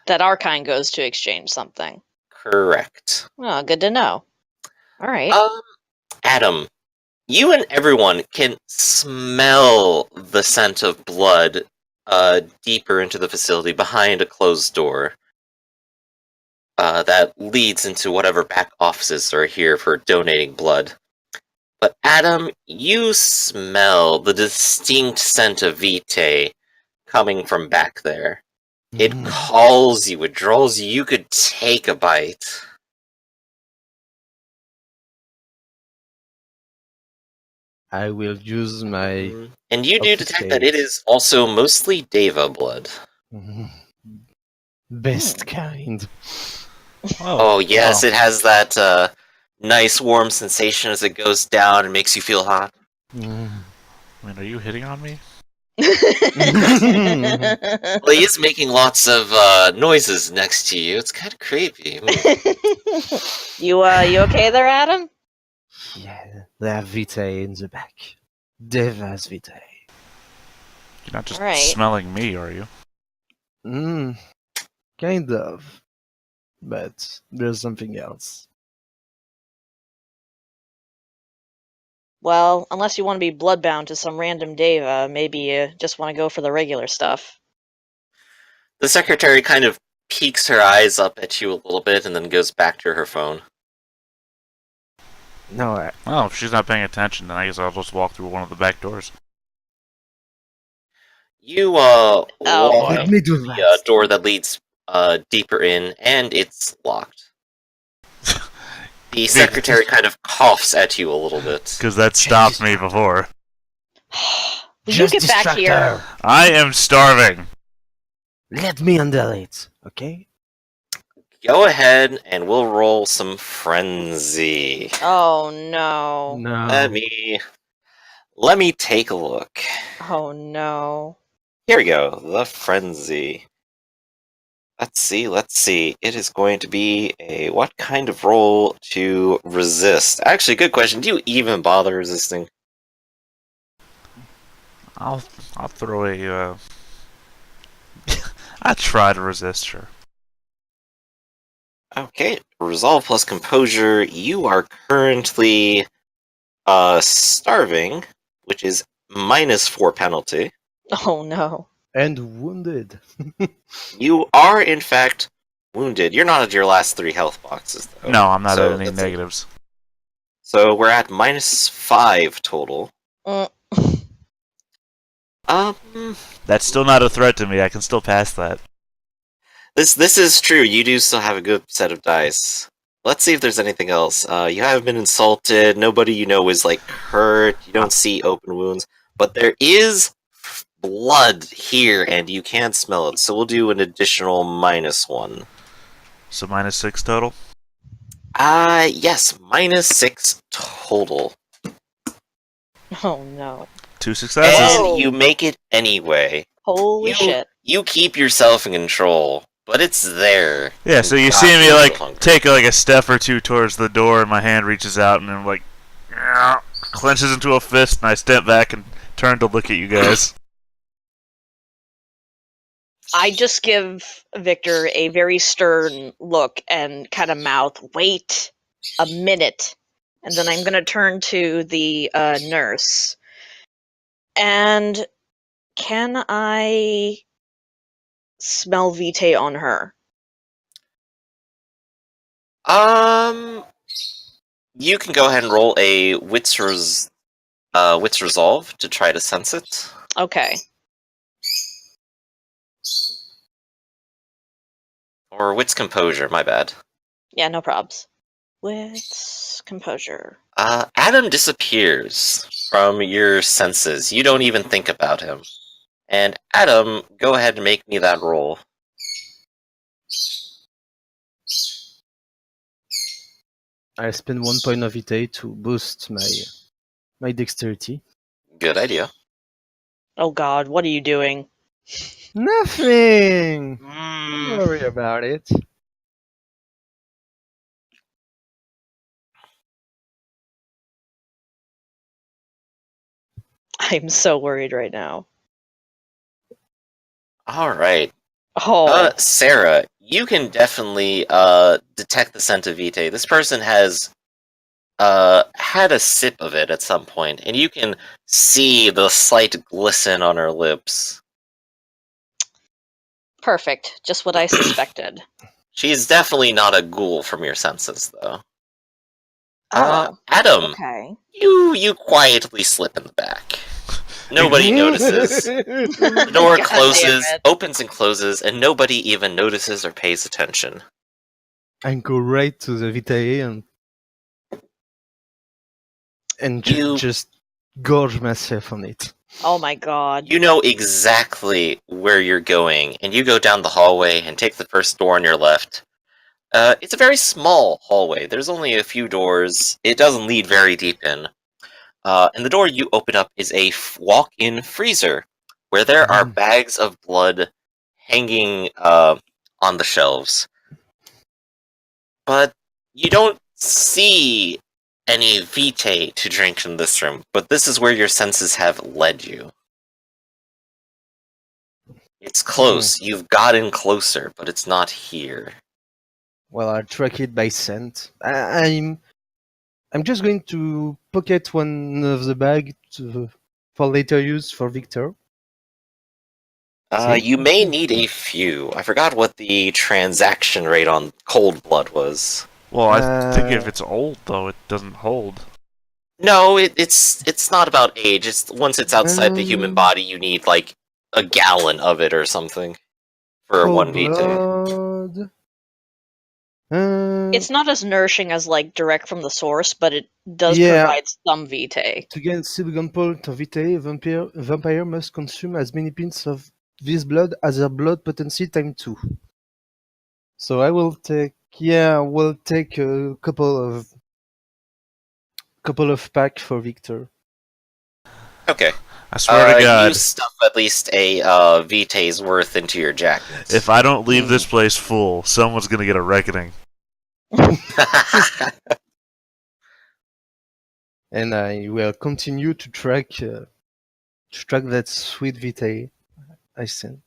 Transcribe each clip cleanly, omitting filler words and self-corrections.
That our kind goes to exchange something. Correct. Well, good to know. All right. Adam, you and everyone can smell the scent of blood deeper into the facility behind a closed door that leads into whatever back offices are here for donating blood. But Adam, you smell the distinct scent of Vitae coming from back there. It calls you, it draws you, you could take a bite. I will use my... And you do detect that it is also mostly Deva blood. Best kind. Oh yes, it has that nice warm sensation as it goes down and makes you feel hot. I mean, are you hitting on me? Well, he is making lots of noises next to you. It's kind of creepy. You okay there, Adam? Yeah, they have Vitae in the back. Deva's Vitae. You're not just Right. smelling me, are you? Kind of. But there's something else. Well, unless you want to be bloodbound to some random Deva, maybe you just want to go for the regular stuff. The secretary kind of peeks her eyes up at you a little bit and then goes back to her phone. No, Well, if she's not paying attention, then I guess I'll just walk through one of the back doors. You walk let me do the that. door that leads deeper in, and it's locked. The secretary kind of coughs at you a little bit. Because that stopped me before. Will you get back here? Her. I am starving! Let me handle it, okay? Go ahead and we'll roll some frenzy. Oh no. No. Let me take a look. Oh no. Here we go. The frenzy. Let's see. It is going to be a what kind of roll to resist? Actually, good question. Do you even bother resisting? I'll throw a I try to resist her. Okay, resolve plus composure. You are currently starving, which is -4 penalty. Oh no. And wounded. You are in fact wounded. You're not at your last 3 health boxes though. No, I'm not So at any that's negatives. So we're at -5 total. That's still not a threat to me. I can still pass that. This is true. You do still have a good set of dice. Let's see if there's anything else. You haven't been insulted. Nobody you know is like hurt. You don't see open wounds, but there is blood here, and you can smell it. So we'll do an additional -1. So -6 total? Yes, -6 total. Oh no. 2 successes. And you make it anyway. Holy shit. You keep yourself in control, but it's there. Yeah, so you God, see me you're like hungry. take like a step or two towards the door, and my hand reaches out, and then like clenches into a fist, and I step back and turn to look at you guys. I just give Victor a very stern look and kind of mouth, wait a minute. And then I'm going to turn to the nurse. And can I smell Vitae on her? You can go ahead and roll a Wits Resolve to try to sense it. Okay. Or Wits Composure, my bad. Yeah, no probs. Wits composure. Adam disappears from your senses. You don't even think about him. And Adam, go ahead and make me that roll. I spend 1 point of Vitae to boost my dexterity. Good idea. Oh god, what are you doing? Nothing! Don't worry about it. I'm so worried right now. Alright. Oh, Sarah, you can definitely detect the scent of Vitae. This person has had a sip of it at some point, and you can see the slight glisten on her lips. perfect. Just what I suspected. She's definitely not a ghoul from your senses, though. Oh, Adam, okay. you quietly slip in the back. Nobody notices. The door God closes, damn it. opens and closes, and nobody even notices or pays attention. I go right to the Vitae and You just gorge myself on it. Oh my god. You know exactly where you're going, and you go down the hallway and take the first door on your left. It's a very small hallway. There's only a few doors. It doesn't lead very deep in. And the door you open up is a walk-in freezer, where there are bags of blood hanging on the shelves. But you don't see any vitae to drink in this room, but this is where your senses have led you. It's close. You've gotten closer, but it's not here. Well, I'll track it by scent. I'm just going to pocket one of the bag for later use for Victor. See? You may need a few. I forgot what the transaction rate on cold blood was. Well, I think if it's old, though, it doesn't hold. No, it's not about age. It's once it's outside the human body, you need like a gallon of it or something for one vitae. Blood. It's not as nourishing as like direct from the source, but it does Yeah. provide some vitae. To gain second point of Vitae, vampire must consume as many pints of this blood as their blood potency times 2. So I will take, we'll take a couple of pack for Victor. Okay. I swear to God, You stuff at least a vitae's worth into your jacket. if I don't leave this place full, someone's gonna get a reckoning. And I will continue to track that sweet Vitae I sent.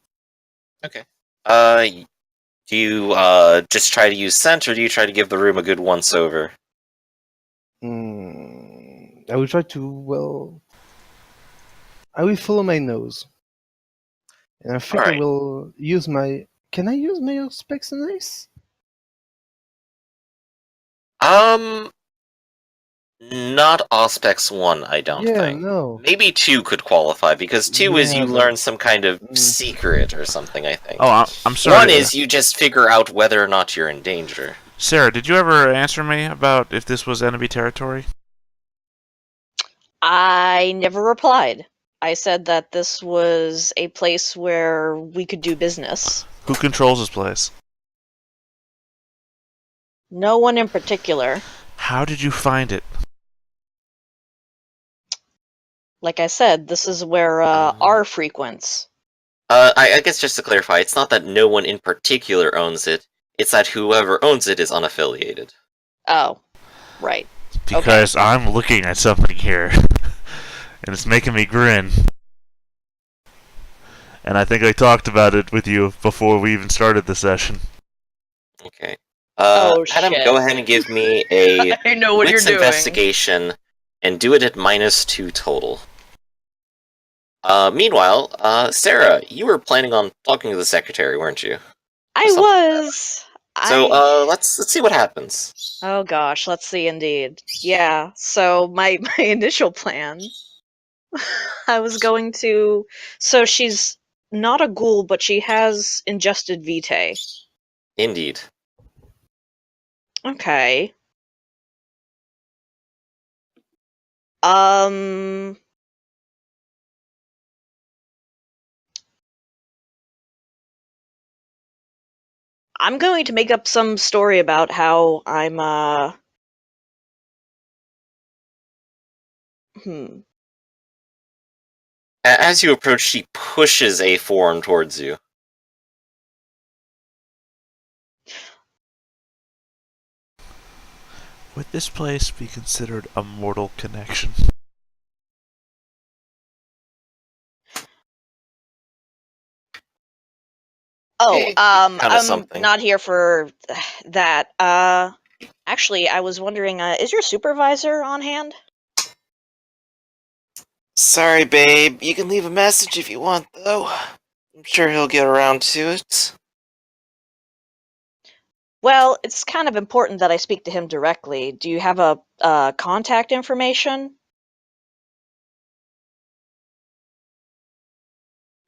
Okay. Do you just try to use scent, or do you try to give the room a good once over? I will try to, I will follow my nose. And I think I Alright. will use my... Can I use my specs and ice? Not Auspex 1, I don't think. No. Maybe 2 could qualify, because 2 is Yeah, you but- learn some kind of secret or something, I think. Oh, I'm sorry. 1 is you just figure out whether or not you're in danger. Sarah, did you ever answer me about if this was enemy territory? I never replied. I said that this was a place where we could do business. Who controls this place? No one in particular. How did you find it? Like I said, this is where R frequents. I guess just to clarify, it's not that no one in particular owns it, it's that whoever owns it is unaffiliated. Oh, right. Because I'm looking at something here, and it's making me grin. And I think I talked about it with you before we even started the session. Okay. Oh, Adam, shit. go ahead and give me a I know what you're wits doing. investigation, and do it at -2 total. Meanwhile, Sarah, you were planning on talking to the secretary, weren't you? I something was. So, let's see what happens. Oh gosh, let's see indeed. Yeah, so my initial plan, I was going to... So she's not a ghoul, but she has ingested vitae. Indeed. Okay. I'm going to make up some story about how I'm, As you approach, she pushes a form towards you. Would this place be considered a mortal connection? Oh, Kinda I'm something. not here for that. Actually, I was wondering, is your supervisor on hand? Sorry, babe. You can leave a message if you want, though. I'm sure he'll get around to it. Well, it's kind of important that I speak to him directly. Do you have a contact information?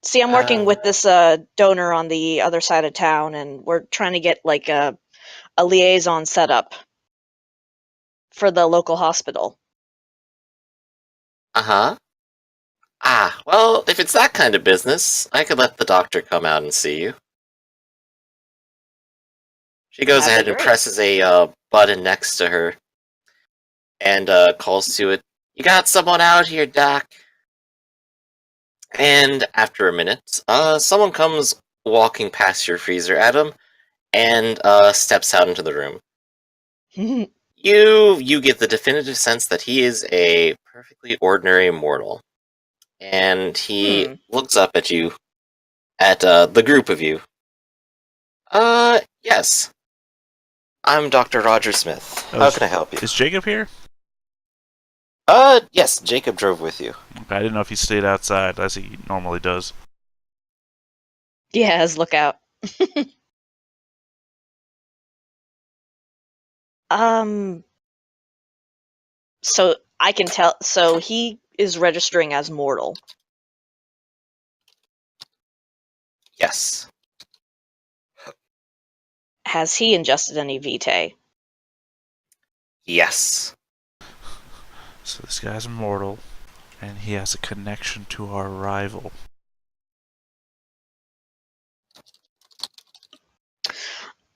See, I'm working with this donor on the other side of town, and we're trying to get like a liaison set up for the local hospital. Uh-huh. Ah, well, if it's that kind of business, I could let the doctor come out and see you. She goes That'd ahead be and great. presses a button next to her and calls to it, "You got someone out here, Doc." And after a minute, someone comes walking past your freezer, Adam, and steps out into the room. You get the definitive sense that he is a perfectly ordinary mortal, and he looks up at you, at the group of you. Yes. I'm Dr. Roger Smith. Oh, How can I help you? Is Jacob here? Yes, Jacob drove with you. Okay, I didn't know if he stayed outside as he normally does. Yes, look out. So I can tell. So he is registering as mortal. Yes. Has he ingested any Vitae? Yes. So this guy's immortal, and he has a connection to our rival.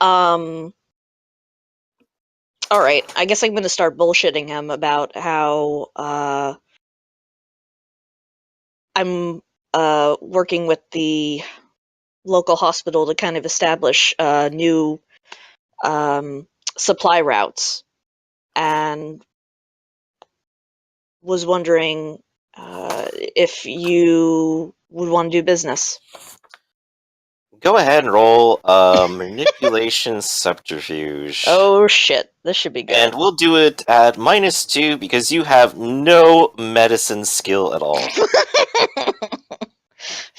All right. I guess I'm going to start bullshitting him about how I'm working with the local hospital to kind of establish new supply routes, and was wondering if you would want to do business. Go ahead and roll manipulation subterfuge. Oh shit, this should be good. And we'll do it at -2 because you have no medicine skill at all.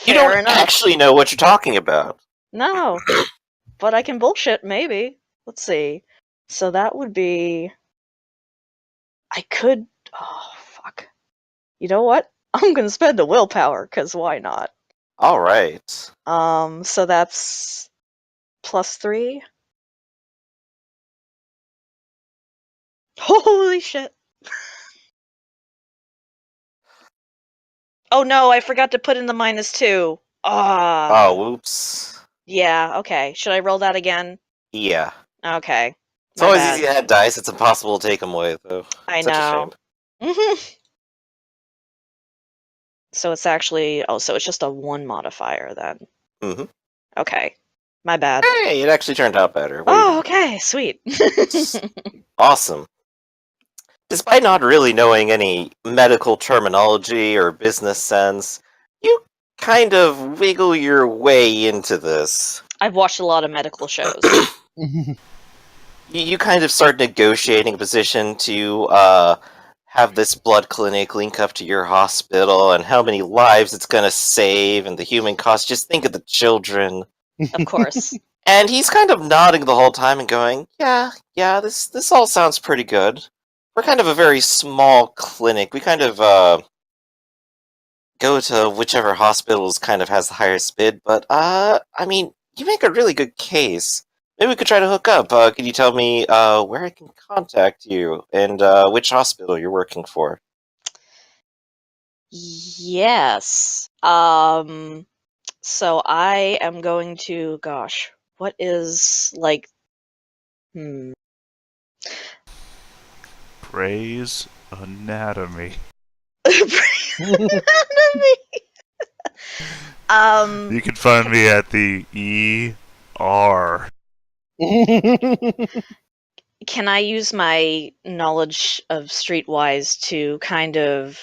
You Fair don't enough. actually know what you're talking about. No, but I can bullshit, maybe. Let's see. So that would be... I could... Oh, fuck. You know what? I'm gonna spend a willpower, because why not? Alright. So that's... +3? Holy shit! Oh no, I forgot to put in the -2. Ah. Oh, whoops. Yeah, okay. Should I roll that again? Yeah. Okay. It's My always bad. easy to add dice, it's impossible to take them away, though. I Such know. a shame. So it's actually... Oh, so it's just a 1 modifier, then. Mm-hmm. Okay. My bad. Hey, it actually turned out better. Oh, okay, sweet. Awesome. Despite not really knowing any medical terminology or business sense, you kind of wiggle your way into this. I've watched a lot of medical shows. You kind of start negotiating a position to have this blood clinic link up to your hospital and how many lives it's going to save and the human cost. Just think of the children. Of course. And he's kind of nodding the whole time and going, yeah, this all sounds pretty good. We're kind of a very small clinic. We kind of go to whichever hospitals kind of has the highest bid, but I mean, you make a really good case. Maybe we could try to hook up. Could you tell me where I can contact you and which hospital you're working for? Yes. So I am going to... Gosh, what is, like... Grey's Anatomy. You can find me at the ER. Can I use my knowledge of Streetwise to kind of,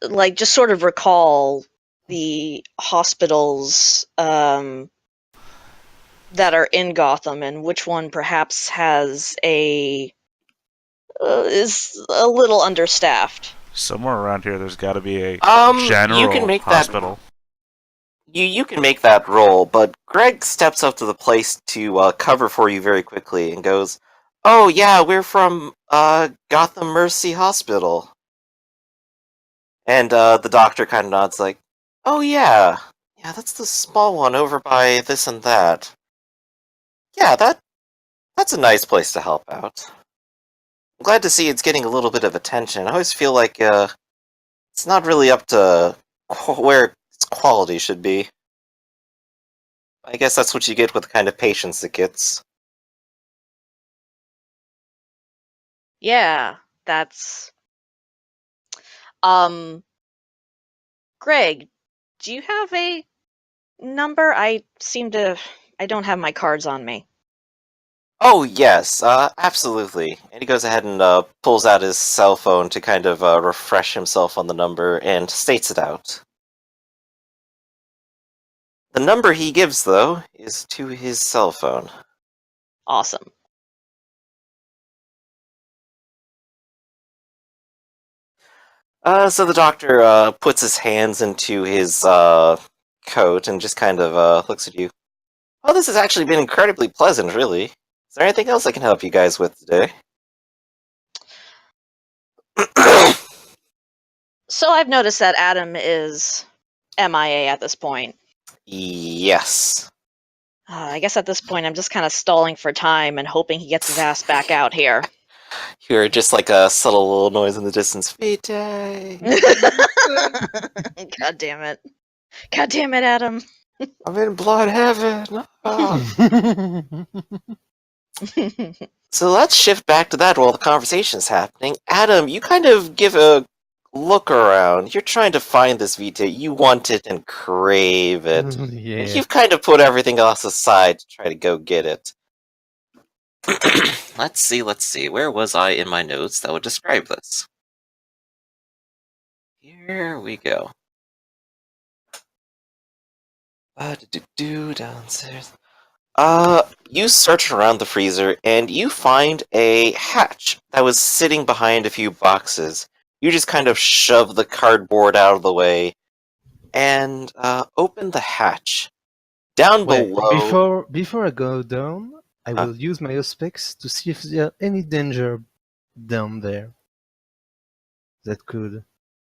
like, just sort of recall the hospitals that are in Gotham, and which one perhaps has is a little understaffed. Somewhere around here, there's got to be a You can general make hospital. you can make that roll, but Greg steps up to the place to cover for you very quickly and goes, "Oh yeah, we're from Gotham Mercy Hospital." And the doctor kind of nods, like, "Oh yeah, yeah, that's the small one over by this and that. Yeah, that's a nice place to help out. I'm glad to see it's getting a little bit of attention. I always feel like it's not really up to where its quality should be. I guess that's what you get with the kind of patients it gets." Yeah, that's um Greg, do you have a number? I don't have my cards on me. Oh yes, absolutely. And he goes ahead and pulls out his cell phone to kind of refresh himself on the number and states it out. The number he gives, though, is to his cell phone. Awesome. So the doctor puts his hands into his coat and just kind of looks at you. "Oh, this has actually been incredibly pleasant, really. Is there anything else I can help you guys with today?" So I've noticed that Adam is MIA at this point. Yes. I guess at this point I'm just kind of stalling for time and hoping he gets his ass back out here. You hear just like a subtle little noise in the distance. "Vitae, God damn it. God damn it, Adam. I'm in blood heaven." Oh. So let's shift back to that while the conversation's happening. Adam, you kind of give a look around. You're trying to find this Vita. You want it and crave it. And Yeah. you've kind of put everything else aside to try to go get it. Let's see. Where was I in my notes that would describe this? Here we go. Downstairs. You search around the freezer and you find a hatch that was sitting behind a few boxes. You just kind of shove the cardboard out of the way and open the hatch. Down Wait, below. before I go down, I Huh? will use my specs to see if there are any danger down there that could,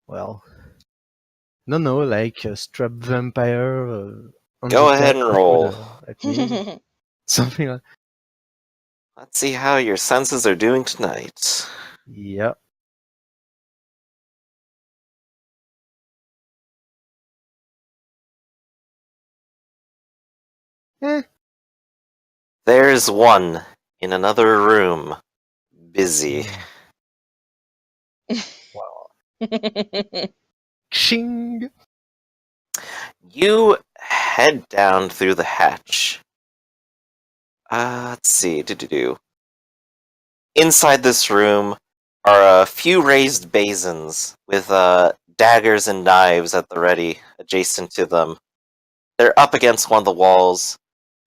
well, no, like a strap vampire on Go the ahead top and that roll. would at me, something like. Let's see how your senses are doing tonight. Yeah. Eh. There's one in another room, busy. Wow. Ching. You head down through the hatch. Let's see. Inside this room are a few raised basins with daggers and knives at the ready adjacent to them. They're up against one of the walls,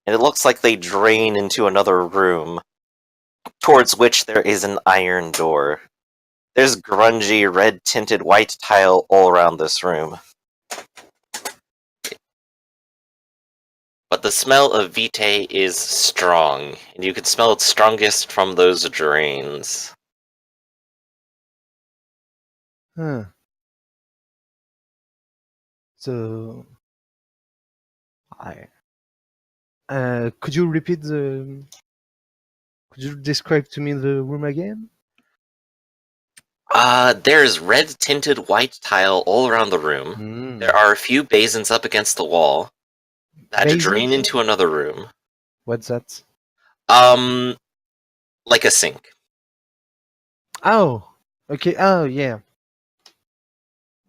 and it looks like they drain into another room, towards which there is an iron door. There's grungy, red-tinted white tile all around this room. But the smell of Vitae is strong, and you can smell it strongest from those drains. Huh. So, I. Could you repeat the? Could you describe to me the room again? There's red-tinted white tile all around the room. Hmm. There are a few basins up against the wall that Basins? drain into another room. What's that? Like a sink. Oh, okay. Oh, yeah.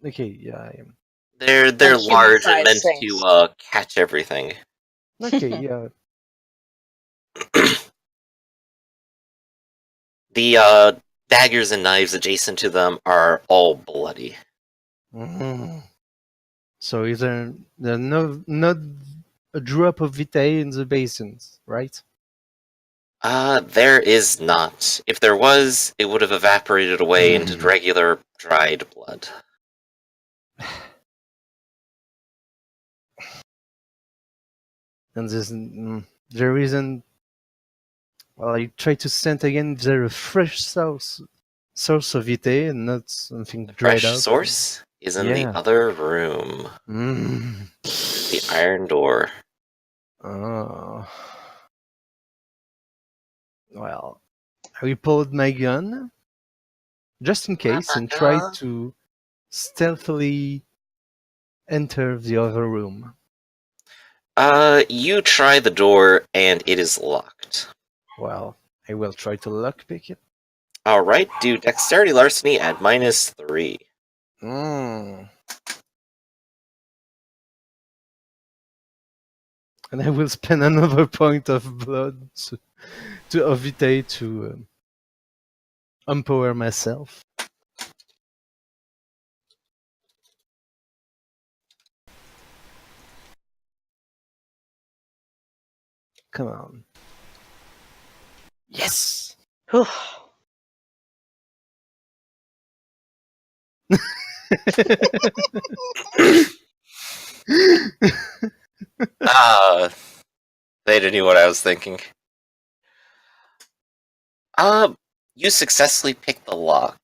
Okay, yeah, I am. They're Like large and human-sized meant sinks. to catch everything. Okay, yeah. The daggers and knives adjacent to them are all bloody. Mhm. So is there no not a drop of Vitae in the basins, right? There is not. If there was, it would have evaporated away into regular dried blood. And there isn't. Well, I try to scent again if there's a fresh source of Vitae and not something The dried fresh out. source is in the Yeah. other room. The iron door. Oh. Well, I pulled my gun just in case and tried to stealthily enter the other room. You try the door and it is locked. Well, I will try to lockpick it. Alright, do dexterity larceny at -3. And I will spend another point of blood to Vitae to empower myself. Come on. Yes! Whew. They knew what I was thinking. You successfully pick the lock.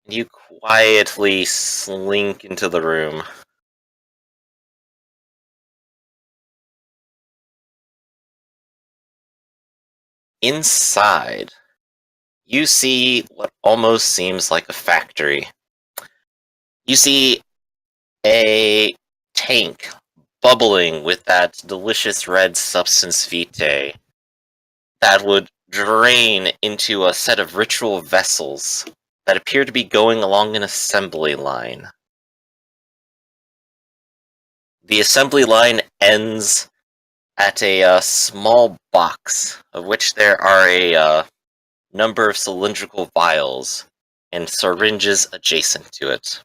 And you quietly slink into the room. Inside, you see what almost seems like a factory. You see a tank bubbling with that delicious red substance vitae that would drain into a set of ritual vessels that appear to be going along an assembly line. The assembly line ends at a small box, of which there are a number of cylindrical vials and syringes adjacent to it.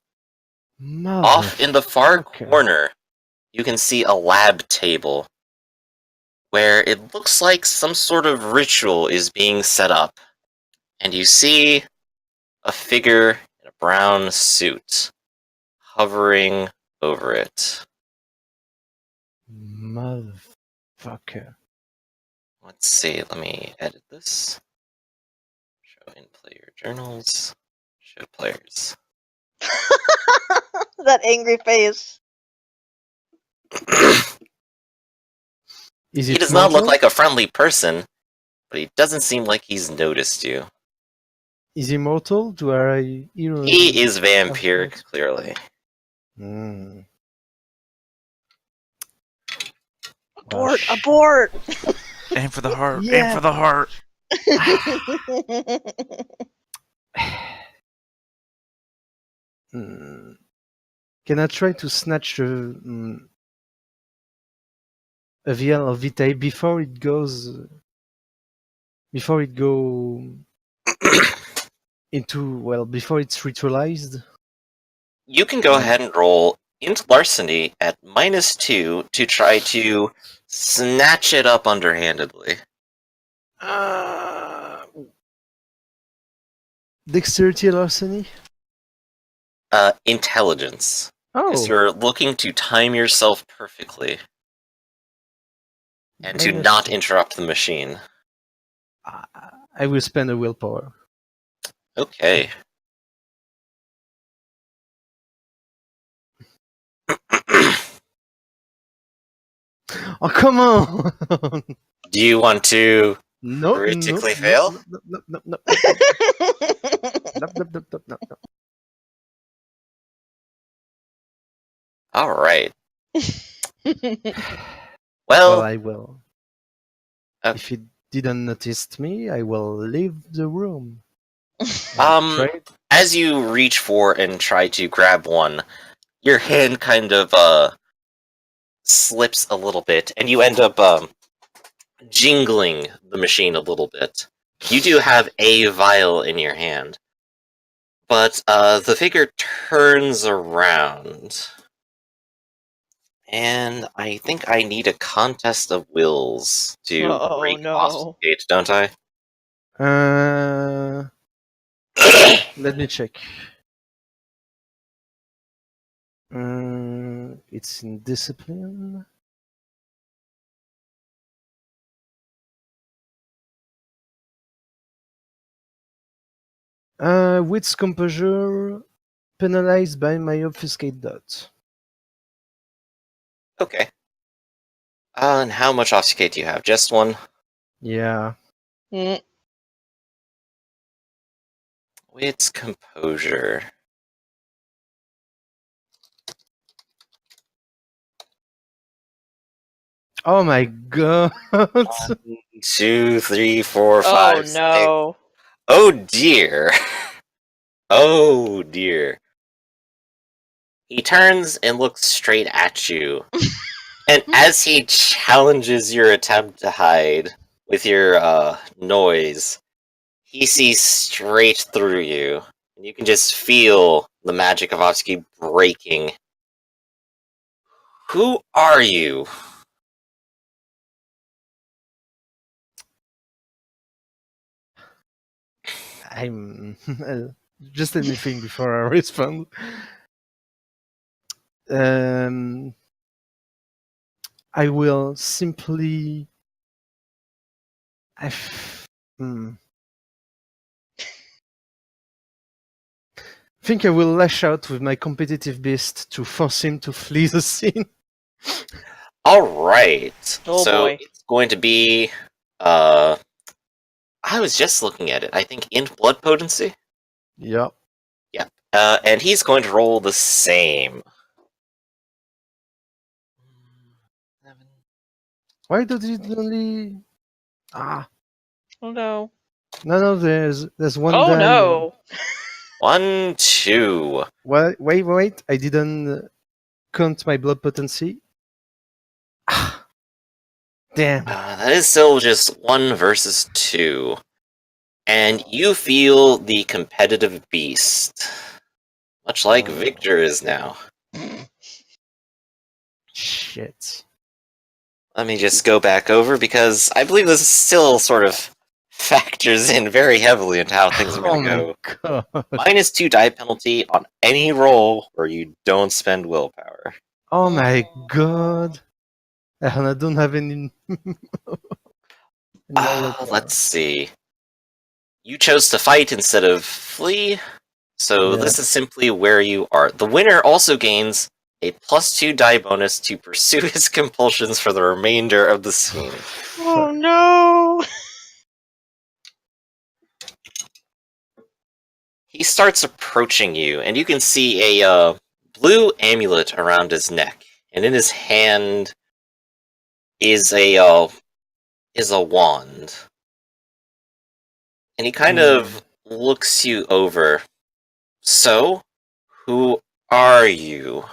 Off in the far corner, you can see a lab table where it looks like some sort of ritual is being set up, and you see a figure in a brown suit hovering over it. Motherfucker. Let's see, let me edit this. Show in player journals. Show players. That angry face. Is He it does not look mortal? like a friendly person, but he doesn't seem like he's noticed you. Is he mortal? Do I hear? He is vampiric, clearly. Abort! Gosh. Abort! Aim for the heart. Yeah. Aim for the heart. Can I try to snatch a vial of Vitae before it goes? Before it go into before it's ritualized? You can go ahead and roll int larceny at -2 to try to snatch it up underhandedly. Dexterity larceny? Intelligence. Oh, Because you're looking to time yourself perfectly and to not interrupt the machine. I will spend a willpower. Okay. Oh, come on! Do you want to No, critically fail? No. Alright. Well, Well, I will. Okay. If he didn't notice me, I will leave the room. as you reach for and try to grab one, your hand kind of slips a little bit, and you end up jingling the machine a little bit. You do have a vial in your hand, but the figure turns around And I think I need a contest of wills to Oh, break no. obfuscate, don't I? Let me check. It's in discipline. Wits composure penalized by my obfuscate dot. Okay. And how much obfuscate do you have? Just one? Yeah. Mm, Wits composure. Oh my god. 1, 2, 3, 4, Oh, 5, 6. no. Oh dear. Oh dear. He turns and looks straight at you. And as he challenges your attempt to hide with your noise, he sees straight through you. And you can just feel the magic of Obsky breaking. Who are you? I'm just let me think before I respond. I will simply. Think I will lash out with my competitive beast to force him to flee the scene. Alright. Oh, So boy. it's going to be I was just looking at it. I think int blood potency. Yep. Yep. And he's going to roll the same. Why does it only? Ah, Oh, no. no. There's one Oh, die. no. 1, 2. Wait. I didn't count my blood potency. Ah, damn. That is still just 1 versus 2. And you feel the competitive beast. Much like Victor is now. Shit. Let me just go back over because I believe this still sort of factors in very heavily into how things are going to go. Oh my god. -2 die penalty on any roll where you don't spend willpower. Oh my god. And I don't have any. Let's see. You chose to fight instead of flee, so Yeah. this is simply where you are. The winner also gains a +2 die bonus to pursue his compulsions for the remainder of the scene. Oh, no. He starts approaching you, and you can see a blue amulet around his neck, and in his hand is a wand. And he kind of looks you over. So, who are you?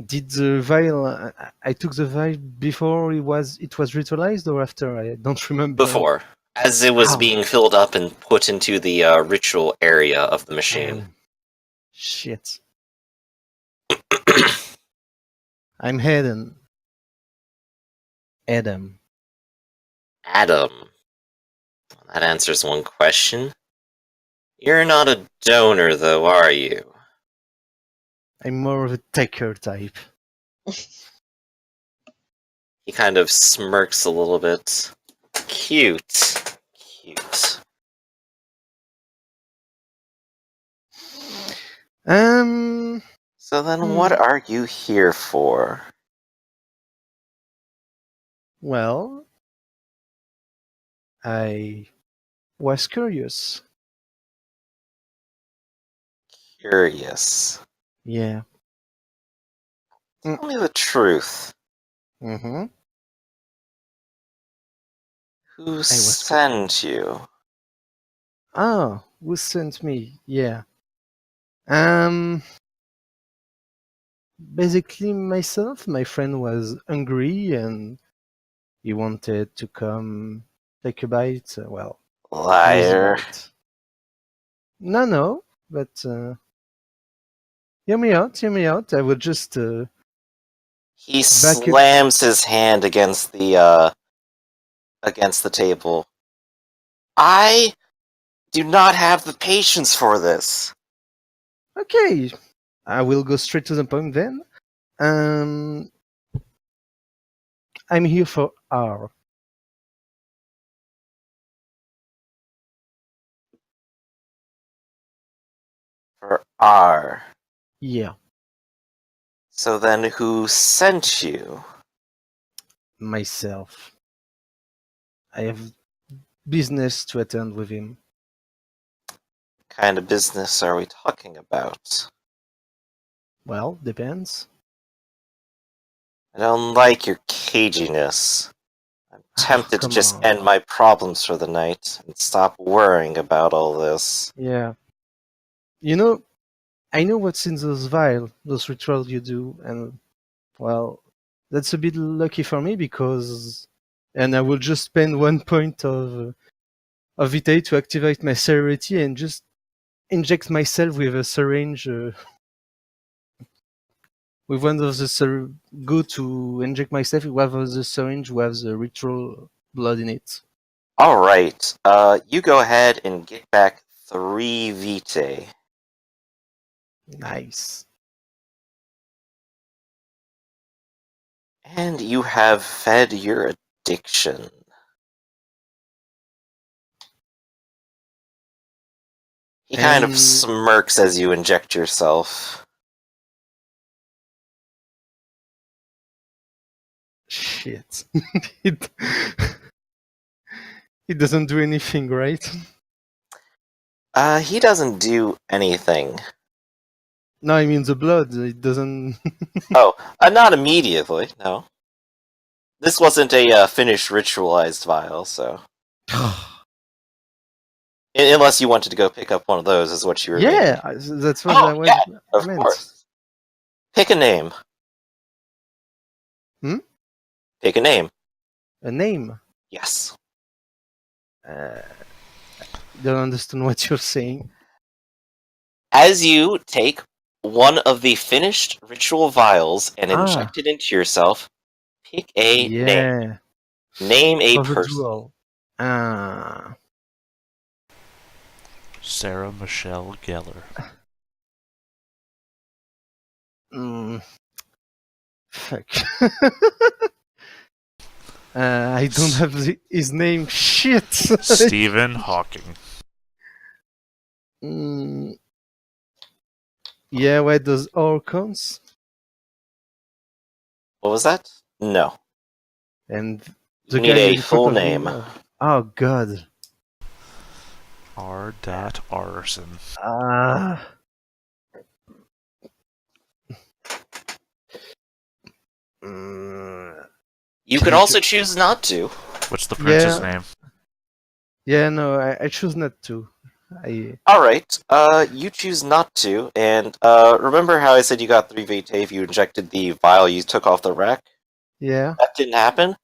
Did the vial? I took the vial before it was ritualized or after? I don't remember. Before, as it was being filled up and put into the ritual area of the machine. Shit. I'm Hayden. Adam. Adam. That answers one question. You're not a donor, though, are you? I'm more of a taker type. He kind of smirks a little bit. Cute. Cute. So then what are you here for? Well, I was curious. Curious. Yeah. Tell me the truth. Mm-hmm. Who sent you? Oh, who sent me? Yeah. Basically myself. My friend was hungry and he wanted to come take a bite. Well, Liar. easy bite. No, but hear me out. I will just He back it. slams his hand against the table. I do not have the patience for this. Okay, I will go straight to the point then. I'm here for R. For R. Yeah, So then who sent you? myself. I have business to attend with him. What kind of business are we talking about? Well, depends. I don't like your caginess. I'm tempted to Come just on. end my problems for the night and stop worrying about all this. Yeah. You know, I know what's in those vials, those rituals you do, and well, that's a bit lucky for me because, and I will just spend 1 point of VtR to activate my celerity and just inject myself with a syringe. With one of the go to inject myself with one of the syringe who has the ritual blood in it. Alright, you go ahead and get back 3 vitae. Nice. And you have fed your addiction. He kind of And smirks as you inject yourself. shit. it, it doesn't do anything, right? He doesn't do anything. No, I mean the blood. It doesn't. Oh, not immediately, no. This wasn't a finished ritualized vial, so... Unless you wanted to go pick up one of those, is what you were meaning. Yeah, that's what Oh, I was. yeah, of meant. course. Pick a name. Pick a name. A name. Yes. Don't understand what you're saying. As you take one of the finished ritual vials and inject it into yourself, pick a name. Yeah. Name a For the person. duel. Sarah Michelle Gellar. Fuck. I don't have his name. Shit. Stephen Hawking. Yeah, where does all counts? What was that? No. And You need guy a in front full of me name. now. Oh god. R. Arson. You could also choose not to. What's the prince's name? Yeah, no, I choose not to. Alright, you choose not to, and remember how I said you got 3 vitae if you injected the vial you took off the rack? Yeah. That didn't happen.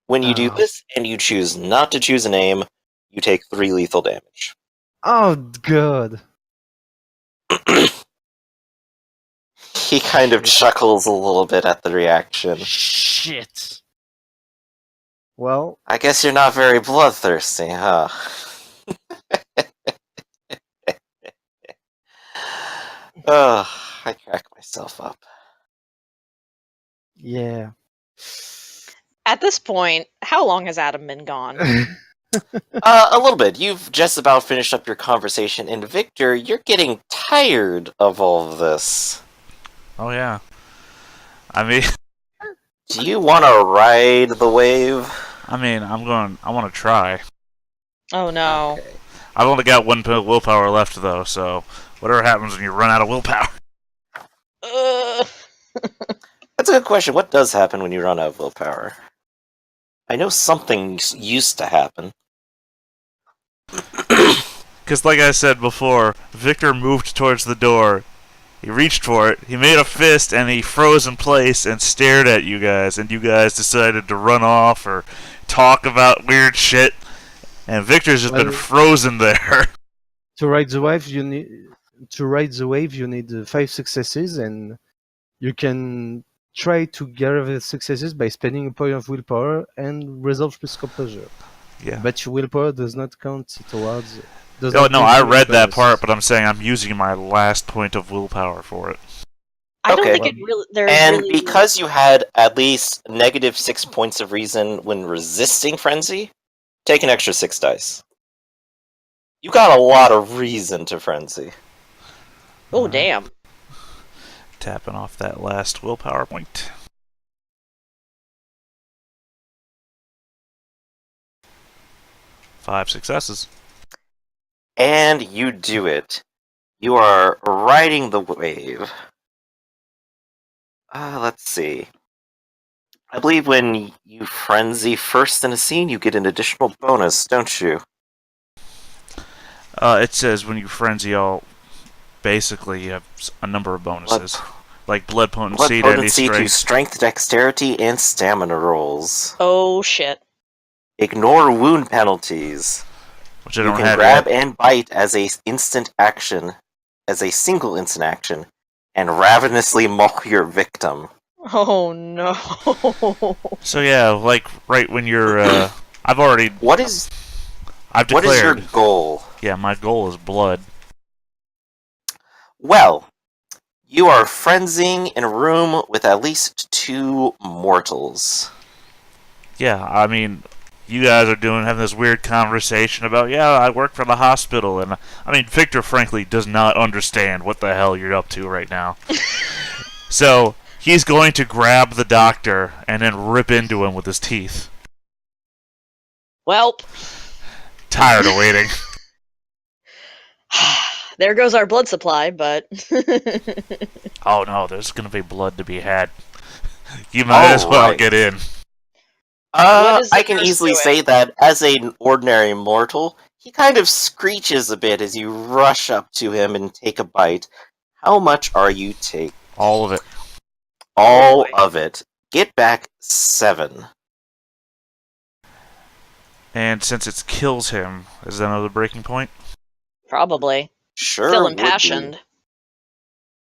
When you do this, and you choose not to choose a name, you take 3 lethal damage. Oh god. He kind of chuckles a little bit at the reaction. Shit. Well, I guess you're not very bloodthirsty, huh? Ugh, I crack myself up. yeah. At this point, how long has Adam been gone? A little bit. You've just about finished up your conversation, and Victor, you're getting tired of all of this. Oh yeah. I mean, Do you want to ride the wave? I want to try. Oh no. Okay. I've only got 1 willpower left though, so whatever happens when you run out of willpower. That's a good question. What does happen when you run out of willpower? I know something used to happen. Because like I said before, Victor moved towards the door. He reached for it, he made a fist, and he froze in place and stared at you guys, and you guys decided to run off or talk about weird shit, and Victor's just been frozen there. To ride the wave, you need 5 successes, and you can try to gather the successes by spending a point of willpower and resolve plus composure. Yeah. But your willpower does not count towards. Does Oh not no, give I you any read that bonus. part, but I'm saying I'm using my last point of willpower for it. I don't Okay. think it really. There's And really. because you had at least -6 points of reason when resisting frenzy, take an extra 6 dice. You got a lot of reason to frenzy. Oh damn! Tapping off that last willpower point. Five successes. And you do it. You are riding the wave. Let's see. I believe when you frenzy first in a scene, you get an additional bonus, don't you? It says when you frenzy all, basically you have a number of bonuses. Like blood potency, Blood to any potency to strength. strength, dexterity, and stamina rolls. Oh shit! Ignore wound penalties. Which I You don't can have grab yet. and bite as a single instant action, and ravenously maul your victim. Oh no! So yeah, like right when you're, I've What is declared. your goal? Yeah, my goal is blood. Well, you are frenzying in a room with at least 2 mortals. Yeah, I mean, you guys are having this weird conversation about, yeah, I work for the hospital, and I mean, Victor frankly does not understand what the hell you're up to right now. So he's going to grab the doctor and then rip into him with his teeth. Welp. Tired of waiting. There goes our blood supply, but Oh no, there's gonna be blood to be had. You might as well Alright. get in. What is the I can nurse easily doing? say that as an ordinary mortal, he kind of screeches a bit as you rush up to him and take a bite. How much are you taking? All of it. All boy. of it. Get back 7. And since it kills him, is that another breaking point? probably Sure still would be. impassioned.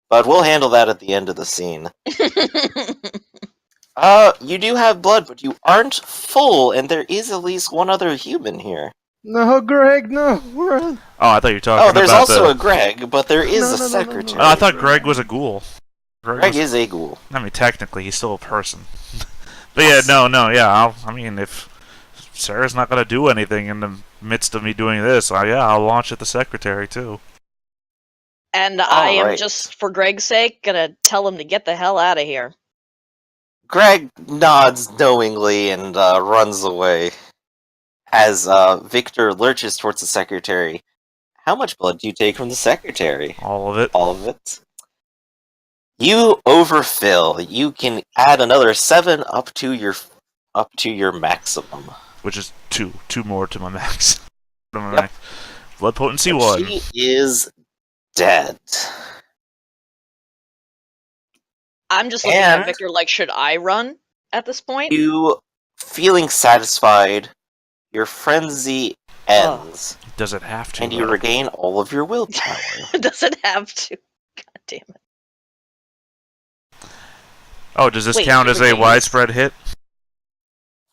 But we'll handle that at the end of the scene. You do have blood, but you aren't full, and there is at least one other human here. No, Greg, no, run. Oh, I thought you were talking Oh, there's about also the... a Greg, but there is No, a no, no, no, no. secretary. Oh, I thought Greg was a ghoul. Greg is a ghoul. I mean, technically, he's still a person. But yeah, no, yeah, I mean, if Sarah's not going to do anything in the midst of me doing this, I'll launch at the secretary, too. And I am Alright. just, for Greg's sake, gonna tell him to get the hell out of here. Greg nods knowingly and runs away. As Victor lurches towards the secretary. How much blood do you take from the secretary? All of it. All of it. You overfill. You can add another 7 up to your maximum. Which is 2. 2 more to my max. Yep. Blood potency 1. She is dead. I'm just looking at And- Victor like, should I run at this point? You, feeling satisfied, your frenzy ends, Does it have to? and you though? regain all of your willpower. Does it have to? God damn it. Oh, does this Wait, count as a regains? widespread hit?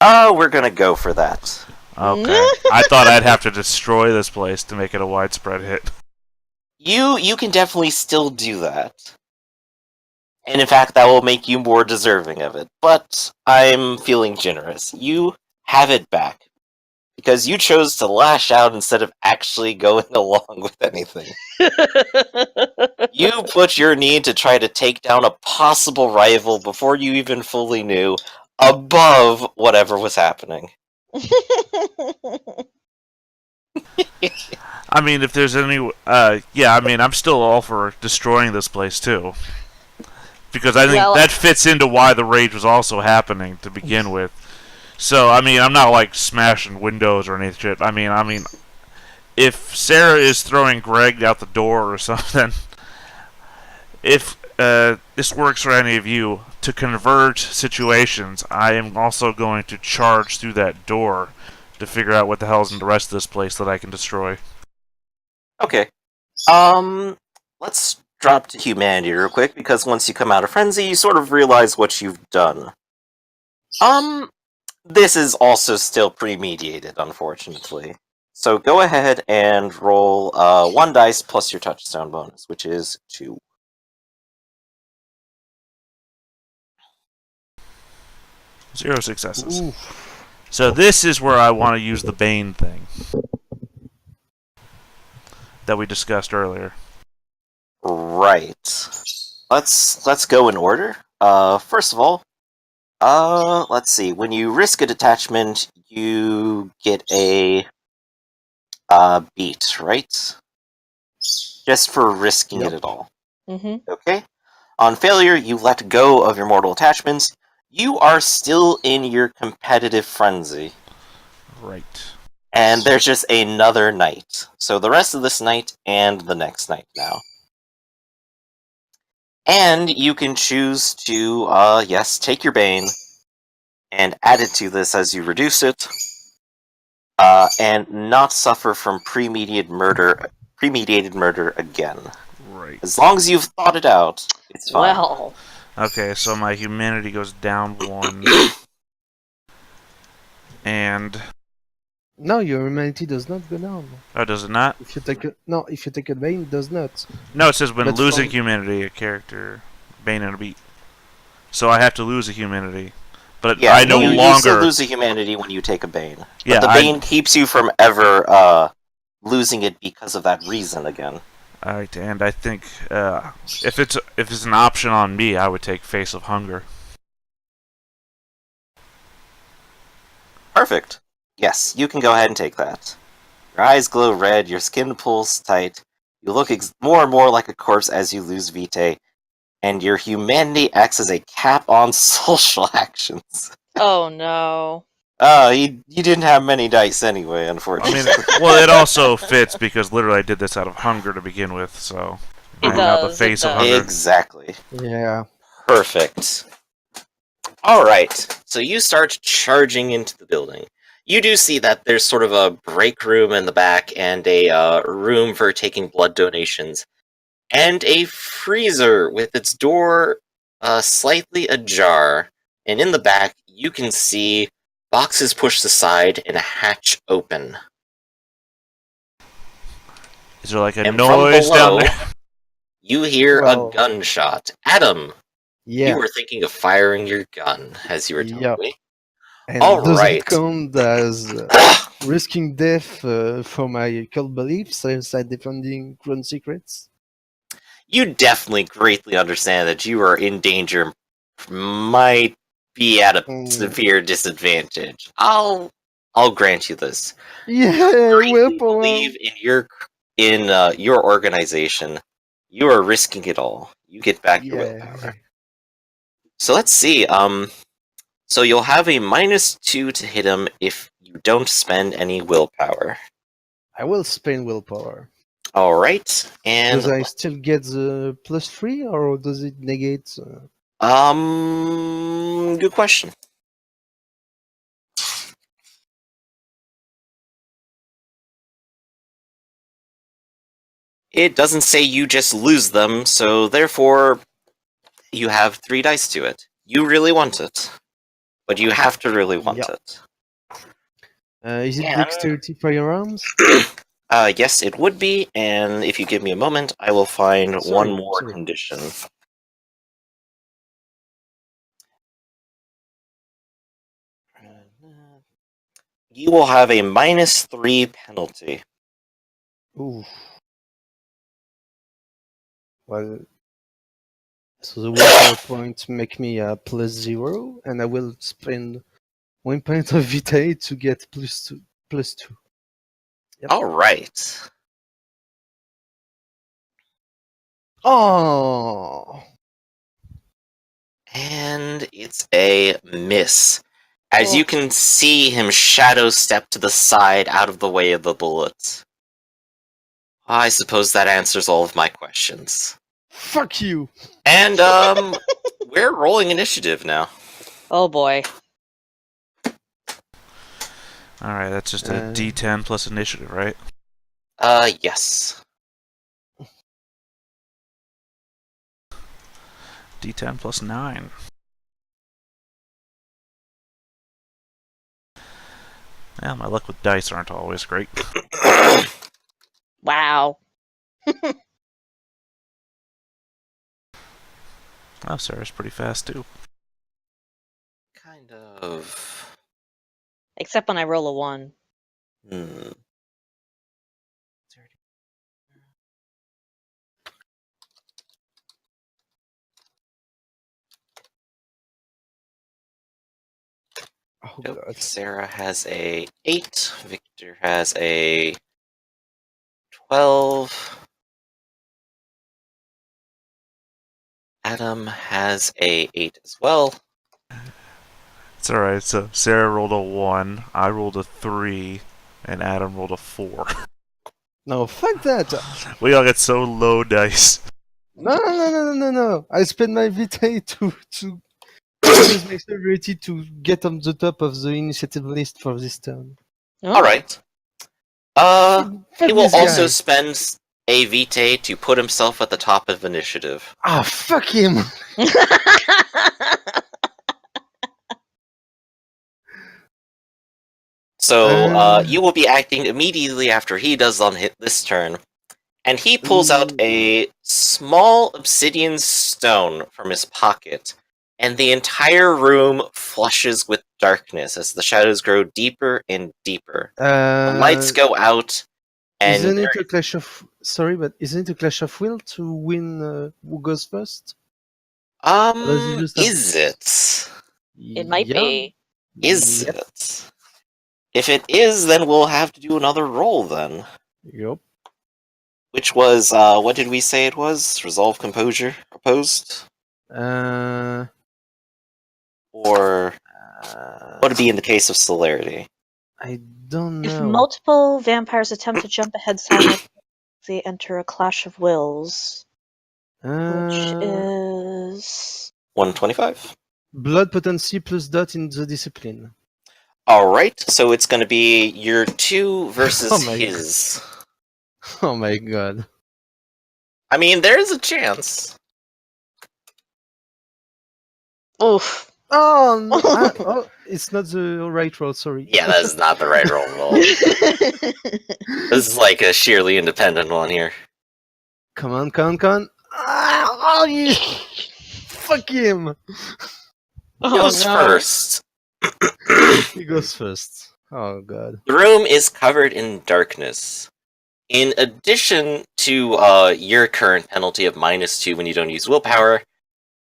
Oh, we're gonna go for that. Okay. I thought I'd have to destroy this place to make it a widespread hit. You can definitely still do that. And in fact, that will make you more deserving of it. But I'm feeling generous. You have it back. Because you chose to lash out instead of actually going along with anything. You put your need to try to take down a possible rival before you even fully knew, above whatever was happening. I mean, if there's any... yeah, I mean, I'm still all for destroying this place, too. Because I think Well- that fits into why the rage was also happening to begin with. So, I mean, I'm not, like, smashing windows or any shit. I mean, if Sarah is throwing Greg out the door or something, if this works for any of you, to converge situations, I am also going to charge through that door to figure out what the hell's in the rest of this place that I can destroy. Okay. Let's drop to humanity real quick, because once you come out of frenzy, you sort of realize what you've done. This is also still premediated, unfortunately. So go ahead and roll 1 dice plus your touchstone bonus, which is 2. 0 successes. Ooh. So this is where I want to use the Bane thing that we discussed earlier. Right. Let's go in order. First of all, let's see. When you risk a detachment, you get a beat, right? Just for risking it at all. Mm-hmm. Okay? On failure, you let go of your mortal attachments. You are still in your competitive frenzy. Right. And there's just another night. So the rest of this night and the next night now. And you can choose to, yes, take your Bane and add it to this as you reduce it, and not suffer from premeditated murder again. Right. As long as you've thought it out, it's fine. Well, Okay, so my humanity goes down 1. And... No, your humanity does not go down. Oh, does it not? If you take a Bane, it does not. No, it says when But losing from- humanity, a character, Bane and a beat. So I have to lose a humanity. But Yeah, I no you longer... still lose a humanity when you take a Bane. But Yeah, the Bane keeps you from ever losing it because of that reason again. Alright, and I think if it's an option on me, I would take Face of Hunger. Perfect. Yes, you can go ahead and take that. Your eyes glow red, your skin pulls tight, you look more and more like a corpse as you lose Vitae, and your humanity acts as a cap on social actions. oh no. You didn't have many dice anyway, I unfortunately. mean, well, it also fits because literally I did this out of hunger to begin with, so... It I have the does, Face it of does. Hunger. Exactly. Yeah. Perfect. Alright, so you start charging into the building. You do see that there's sort of a break room in the back and a room for taking blood donations. And a freezer with its door slightly ajar. And in the back, you can see boxes pushed aside and a hatch open. Is there like a And noise from down below, there? you hear Well- a gunshot. Adam, Yeah. you were thinking of firing your gun, as you were telling Yep. me. And All does right. it count as risking death for my cult beliefs as I defending Crown Secrets? You definitely greatly understand that you are in danger, might be at a severe disadvantage. I'll grant you this. Yeah, Greatly willpower. believe in your organization. You are risking it all. You get back your willpower. So let's see. So you'll have a -2 to hit him if you don't spend any willpower. I will spend willpower. All right, and Does I still get the +3 or does it negate? good question. It doesn't say you just lose them, so therefore you have 3 dice to it. You really want it, but you have to really want Yep. it. Is it And- dexterity firearms? Yes, it would be, and if you give me a moment, I will find one more sorry. condition. You will have a -3 penalty. Ooh. Well, so the willpower point make me a +0, and I will spend 1 point of Vitae to get +2. Yep. All right. Oh. And it's a miss. As you can see him shadow step to the side out of the way of the bullets. I suppose that answers all of my questions. Fuck you. And, we're rolling initiative now. Oh boy. Alright, that's just a D10 plus initiative, right? Yes. D10 plus 9. Yeah, my luck with dice aren't always great. Wow. Oh, Sarah's pretty fast too. Kind of. Except when I roll a 1. Hmm. Oh Nope. god. Sarah has a 8. Victor has a 12. Adam has a 8 as well. It's alright, so Sarah rolled a 1, I rolled a 3, and Adam rolled a 4. No, fuck that! We all get so low dice. No. I spent my VtR to use my severity to get on the top of the initiative list for this turn. Oh. Alright. Fuck He will this also guy. spend a vitae to put himself at the top of initiative. Ah, fuck him! So, you will be acting immediately after he does on this turn. And he pulls out a small obsidian stone from his pocket. And the entire room flushes with darkness as the shadows grow deeper and deeper. The lights go out, and Isn't it a clash of... Sorry, but isn't it a clash of will to win who goes first? is it? It might be. Is Yep. it? If it is, then we'll have to do another roll then. Yep. Which was, what did we say it was? Resolve Composure opposed? Or what would be in the case of Celerity? I don't If know. multiple vampires attempt to jump ahead simultaneously, they enter a clash of wills, which is 125. Blood potency plus dot in the discipline. Alright, so it's going to be your 2 versus Oh my his. Oh my god. I mean, there is a chance. oof. Oh, no. Oh, it's not the right roll, sorry. Yeah, that is not the right roll at all. This is like a sheerly independent one here. Come on. Ah, oh, you... Fuck him! He goes first. He goes first. Oh god. The room is covered in darkness. In addition to your current penalty of -2 when you don't use willpower,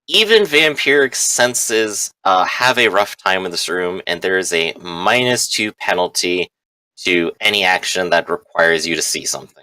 even vampiric senses have a rough time in this room, and there is a -2 penalty to any action that requires you to see something.